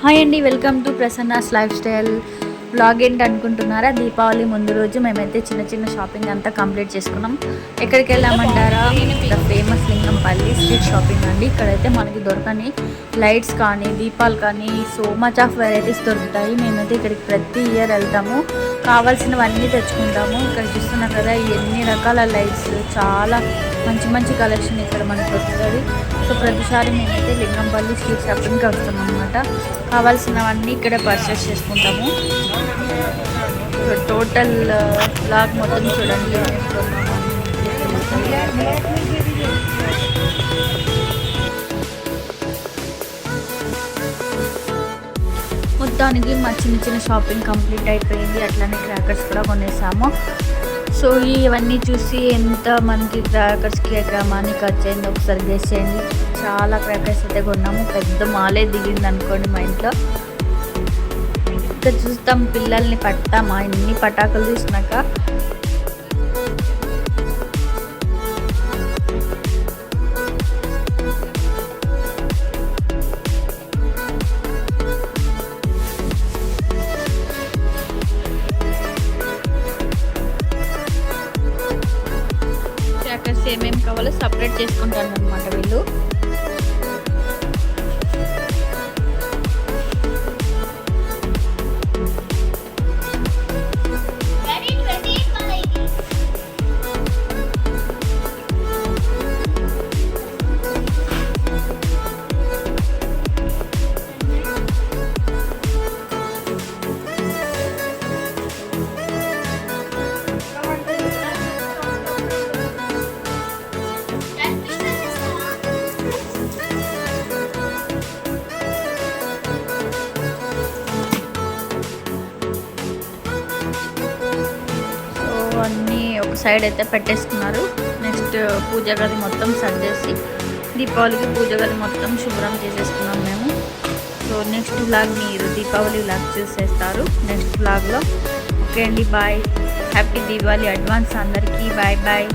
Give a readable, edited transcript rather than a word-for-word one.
Hi అండి, welcome to Prasanna's life style. Blog ఏంటి అనుకుంటున్నారా? దీపావళి ముందు రోజు మేమైతే చిన్న చిన్న షాపింగ్ అంతా కంప్లీట్ చేసుకున్నాం. ఎక్కడికి వెళ్ళామంటారా? The famous Lingampalli street shopping అండి. ఇక్కడైతే మనకి దొరకని లైట్స్ కానీ దీపాలు కానీ సో మచ్ ఆఫ్ వెరైటీస్ దొరుకుతాయి. మేమైతే ఇక్కడికి ప్రతి ఇయర్ వెళ్తాము, కావాల్సినవన్నీ తెచ్చుకుంటాము. ఇక్కడ చూస్తున్నాం కదా ఎన్ని రకాల లైట్స్, చాలా మంచి మంచి కలెక్షన్ ఇక్కడ మనకు దొరుకుతుంది. సో ప్రతిసారి మేమైతే లింగంపల్లి స్ట్రీట్ షాపింగ్కి వస్తాం అనమాట. కావాల్సినవన్నీ ఇక్కడ పర్చేస్ చేసుకుంటాము. సో టోటల్ బ్లాగ్ మొత్తం చూడండి. మొత్తానికి మా చిన్న చిన్న షాపింగ్ కంప్లీట్ అయిపోయింది. అట్లానే క్రాకర్స్ కూడా కొనేసాము. సో ఇవన్నీ చూసి ఎంత మనకి క్రాకర్స్కి మనీ ఖర్చు అయింది ఒకసారి గెస్ చేయండి. చాలా క్రాకర్స్ అయితే కొన్నాము. పెద్ద మాలే దిగింది అనుకోండి మా ఇంట్లో. ఇంకా చూస్తాం పిల్లల్ని పట్టామా ఇన్ని పటాకులు చూసినాక. క్రాకర్స్ ఏమేమి కావాలో సపరేట్ చేసుకుంటాను అనమాట వీళ్ళు. అన్నీ ఒక సైడ్ అయితే పెట్టేసుకున్నారు. నెక్స్ట్ పూజ గది మొత్తం సర్దేసి దీపావళికి పూజ గది మొత్తం శుభ్రం చేసేసుకున్నాం మేము. సో నెక్స్ట్ వ్లాగ్ మీరు దీపావళి వ్లాగ్ చూసేస్తారు నెక్స్ట్ వ్లాగ్లో. ఓకే అండి, బాయ్. హ్యాపీ దీపావళి అడ్వాన్స్ అందరికీ. Bye bye.